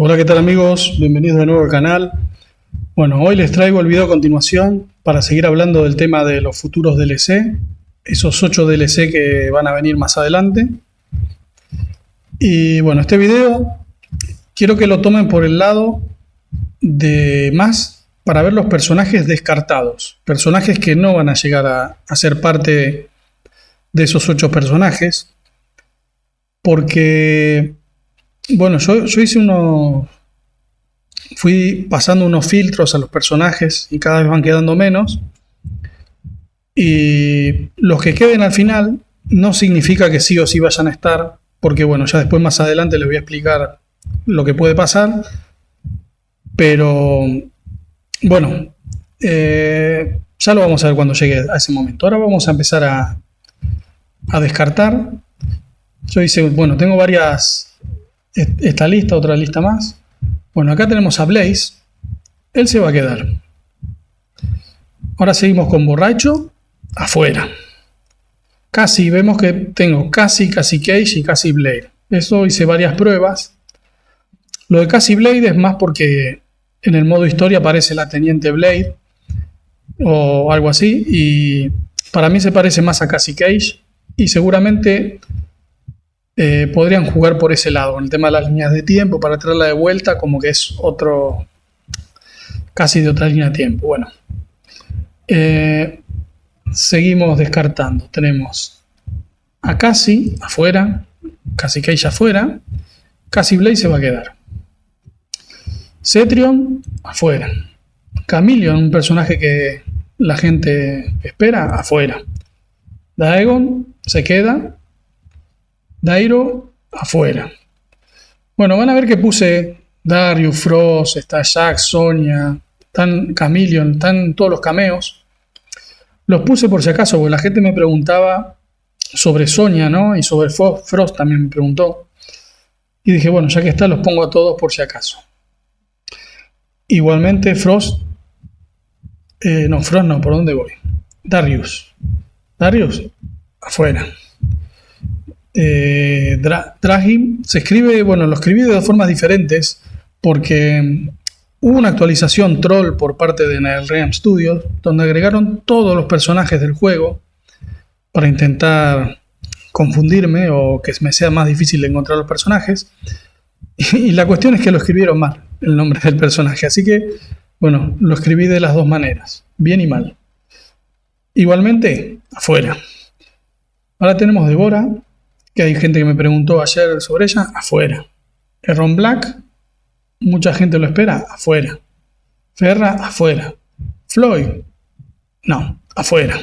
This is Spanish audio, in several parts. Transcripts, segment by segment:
Hola, ¿qué tal amigos? Bienvenidos de nuevo al canal. Bueno, hoy les traigo el video a continuación para seguir hablando del tema de los futuros DLC, esos 8 DLC que van a venir más adelante. Y bueno, este video quiero que lo tomen por el lado de más para ver los personajes descartados, personajes que no van a llegar a ser parte de esos 8 personajes, porque bueno, yo fui pasando unos filtros a los personajes y cada vez van quedando menos. Y los que queden al final no significa que sí o sí vayan a estar, porque bueno, ya después más adelante les voy a explicar lo que puede pasar. Pero bueno, ya lo vamos a ver cuando llegue a ese momento. Ahora vamos a empezar a descartar. Yo hice, bueno, tengo varias, esta lista, otra lista más. Bueno, acá tenemos a Blaze, él se va a quedar. Ahora seguimos con Borracho, afuera. Casi, vemos que tengo Casi Cage y Casi Blade. Eso hice varias pruebas. Lo de Casi Blade es más porque en el modo historia aparece la Teniente Blade o algo así, y para mí se parece más a Casi Cage y seguramente podrían jugar por ese lado, con el tema de las líneas de tiempo, para traerla de vuelta, como que es otro, casi de otra línea de tiempo. Bueno, seguimos descartando. Tenemos a Casi afuera, Casi Cage afuera, Casi Blade se va a quedar. Cetrion afuera. Chameleon, un personaje que la gente espera, afuera. Daegon se queda. Dairo afuera. Bueno, van a ver que puse Darius, Frost, está Jax, Sonya, están Chameleon, están todos los cameos. Los puse por si acaso, porque la gente me preguntaba sobre Sonya, ¿no? Y sobre Frost también me preguntó. Y dije, bueno, ya que está, los pongo a todos por si acaso. Igualmente Frost, Frost no, ¿por dónde voy? Darius, afuera. Drahim se escribe, bueno, lo escribí de dos formas diferentes porque hubo una actualización troll por parte de NetherRealm Studios donde agregaron todos los personajes del juego para intentar confundirme o que me sea más difícil de encontrar los personajes, y la cuestión es que lo escribieron mal el nombre del personaje, así que bueno, lo escribí de las dos maneras, bien y mal. Igualmente, afuera. Ahora tenemos Devora, que hay gente que me preguntó ayer sobre ella, afuera. Erron Black, mucha gente lo espera, afuera. Ferra, afuera. Floyd, no, afuera.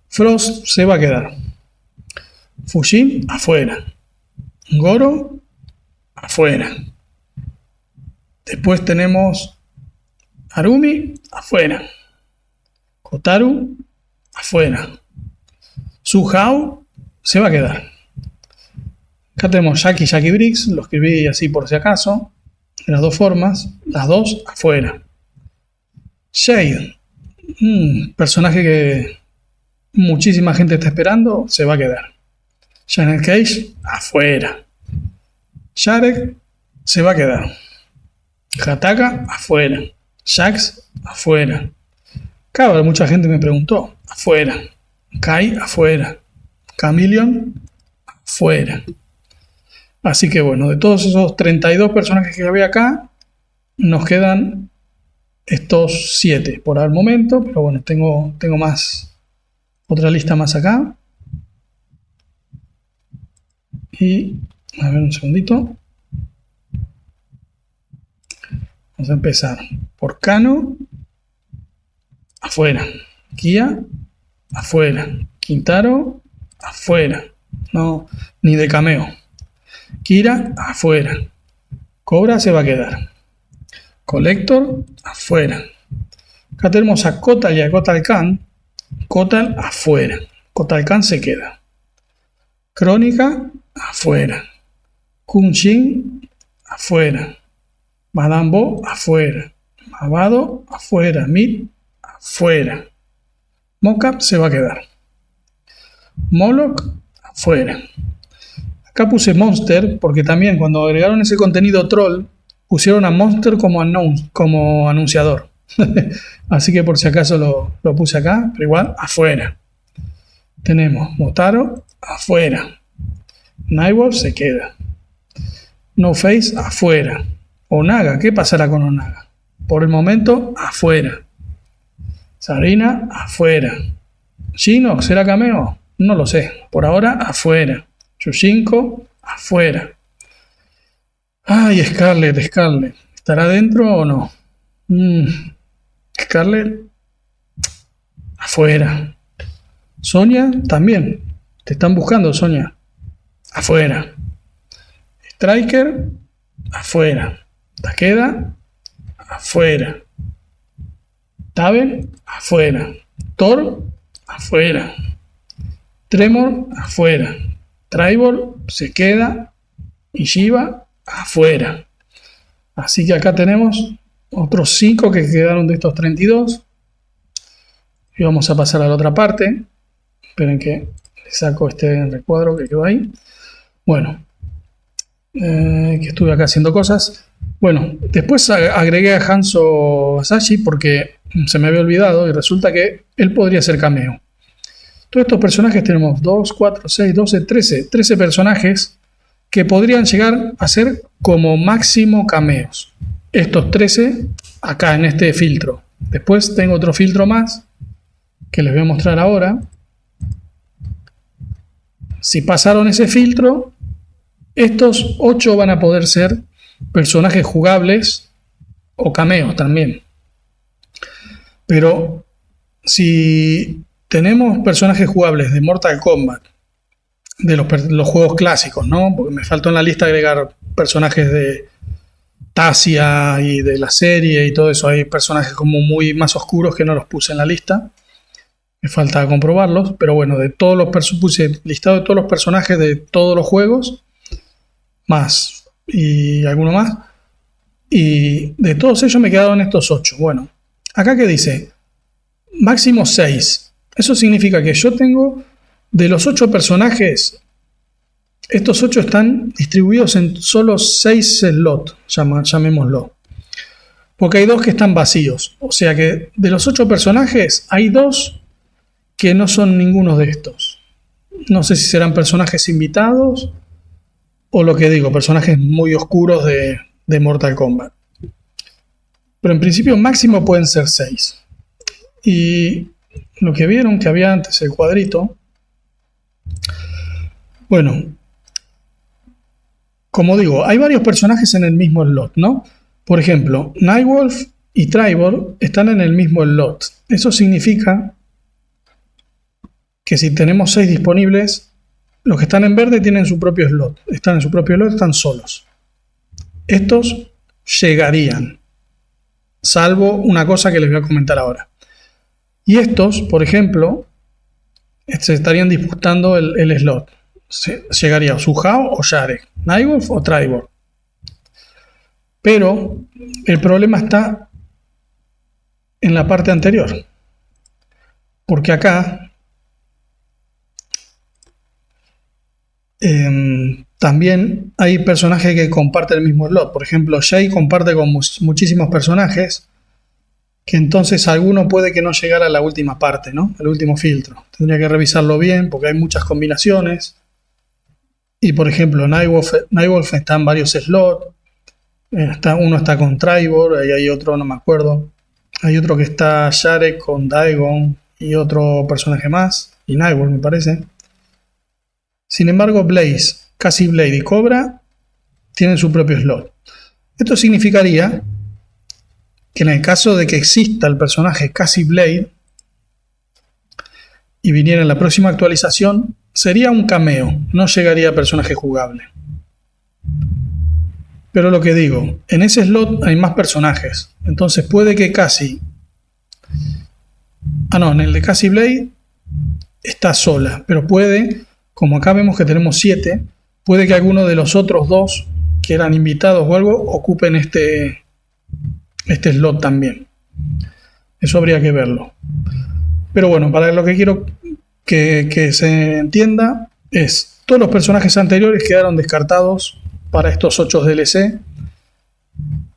Frost se va a quedar. Fujin, afuera. Goro, afuera. Después tenemos Arumi, afuera. Kotaru, afuera. Su Hao se va a quedar. Acá tenemos Jackie Briggs, lo escribí así por si acaso, de las dos formas, las dos afuera. Shade, personaje que muchísima gente está esperando, se va a quedar. Janet Cage, afuera. Sharek, se va a quedar. Hataka, afuera. Jax, afuera. Claro, mucha gente me preguntó, afuera. Kai, afuera. Chameleon, afuera. Así que bueno, de todos esos 32 personajes que había acá, nos quedan estos 7 por el momento, pero bueno, tengo más, otra lista más acá. Y a ver un segundito. Vamos a empezar por Kano, afuera. Kia, afuera. Quintaro, afuera. No, ni de cameo. Kira, afuera. Cobra se va a quedar. Collector, afuera. Acá tenemos a Kotal y a Kotal Khan. Kotal, afuera. Kotal Khan se queda. Crónica, afuera. Kun Shin, afuera. Madame Bo, afuera. Mavado, afuera. Mid, afuera. Mocap se va a quedar. Moloch, afuera. Acá puse Monster porque también cuando agregaron ese contenido troll pusieron a Monster como anunciador. Así que por si acaso lo puse acá, pero igual afuera. Tenemos Motaro afuera. Nightwolf se queda. No Face afuera. Onaga, ¿qué pasará con Onaga? Por el momento afuera. Sabrina afuera. Shinnok, ¿será cameo? No lo sé. Por ahora afuera. Yushinko afuera. Ay, Scarlet. ¿Estará dentro o no? Scarlet afuera. Sonia también. Te están buscando, Sonia. Afuera. Striker afuera. Takeda afuera. Taven afuera. Thor afuera. Tremor afuera. Tribor se queda. Y Shiva afuera. Así que acá tenemos otros 5 que quedaron de estos 32. Y vamos a pasar a la otra parte. Esperen que le saco este recuadro que quedó ahí. Bueno, que estuve acá haciendo cosas. Bueno, después agregué a Hanzo Asashi porque se me había olvidado y resulta que él podría ser cameo. Todos estos personajes tenemos 2, 4, 6, 12, 13 personajes que podrían llegar a ser como máximo cameos. Estos 13 acá en este filtro. Después tengo otro filtro más que les voy a mostrar ahora. Si pasaron ese filtro, estos 8 van a poder ser personajes jugables o cameos también. Pero si tenemos personajes jugables de Mortal Kombat, de los juegos clásicos, ¿no? Porque me faltó en la lista agregar personajes de Tasia y de la serie y todo eso. Hay personajes como muy más oscuros que no los puse en la lista. Me falta comprobarlos, pero bueno, de todos los puse listado de todos los personajes de todos los juegos, más y alguno más, y de todos ellos me quedaron estos 8. Bueno, acá que dice máximo 6. Eso significa que yo tengo de los 8 personajes, estos 8 están distribuidos en solo 6 slots, llamémoslo. Porque hay 2 que están vacíos. O sea que de los 8 personajes hay 2 que no son ninguno de estos. No sé si serán personajes invitados o lo que digo, personajes muy oscuros de Mortal Kombat. Pero en principio máximo pueden ser 6. Y lo que vieron que había antes, el cuadrito. Bueno, como digo, hay varios personajes en el mismo slot, ¿no? Por ejemplo, Nightwolf y Tribor están en el mismo slot. Eso significa que si tenemos 6 disponibles, los que están en verde tienen su propio slot. Están en su propio slot, están solos. Estos llegarían, salvo una cosa que les voy a comentar ahora. Y estos, por ejemplo, se estarían disputando el slot. Llegaría o Suhao o Yarek, Nightwolf o Tribor. Pero el problema está en la parte anterior. Porque acá también hay personajes que comparten el mismo slot. Por ejemplo, Jay comparte con muchísimos personajes, que entonces alguno puede que no llegara a la última parte, ¿no? Al último filtro. Tendría que revisarlo bien porque hay muchas combinaciones. Y por ejemplo, Nightwolf está en varios slots. Uno está con Tribor, y hay otro, no me acuerdo. Hay otro que está Yarek con Dagon y otro personaje más. Y Nightwolf, me parece. Sin embargo, Blaze, Cassie Blade y Cobra tienen su propio slot. Esto significaría que en el caso de que exista el personaje Cassie Blade y viniera en la próxima actualización, sería un cameo, no llegaría a personaje jugable. Pero lo que digo, en ese slot hay más personajes, entonces puede que Cassie... en el de Cassie Blade está sola, pero puede, como acá vemos que tenemos 7, puede que alguno de los otros 2 que eran invitados o algo ocupen este slot también. Eso habría que verlo. Pero bueno, para lo que quiero que se entienda es, todos los personajes anteriores quedaron descartados para estos 8 DLC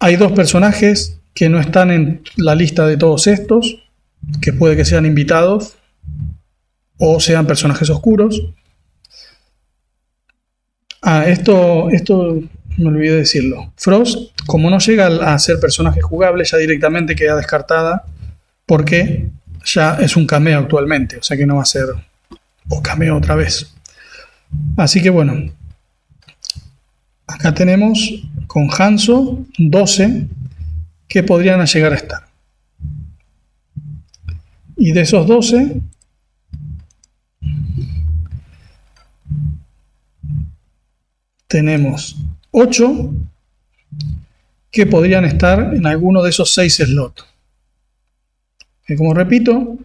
Hay dos personajes que no están en la lista de todos estos, que puede que sean invitados o sean personajes oscuros. Esto me olvidé decirlo. Frost, como no llega a ser personaje jugable, ya directamente queda descartada porque ya es un cameo actualmente, o sea que no va a ser o cameo otra vez. Así que bueno, acá tenemos con Hanzo 12 que podrían llegar a estar. Y de esos 12, tenemos 8 que podrían estar en alguno de esos 6 slots. Que como repito,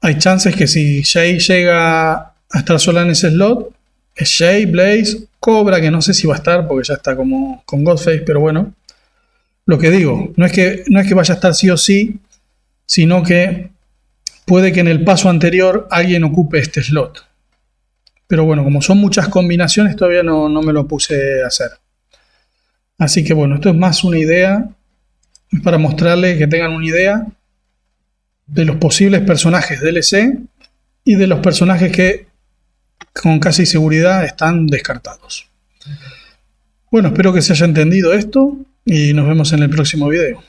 hay chances que si Jay llega a estar sola en ese slot, es Jay, Blaze, Cobra, que no sé si va a estar porque ya está como con Ghostface, pero bueno. Lo que digo, no es que vaya a estar sí o sí, sino que puede que en el paso anterior alguien ocupe este slot. Pero bueno, como son muchas combinaciones, todavía no me lo puse a hacer. Así que bueno, esto es más una idea, para mostrarles que tengan una idea de los posibles personajes DLC y de los personajes que con casi seguridad están descartados. Bueno, espero que se haya entendido esto y nos vemos en el próximo video.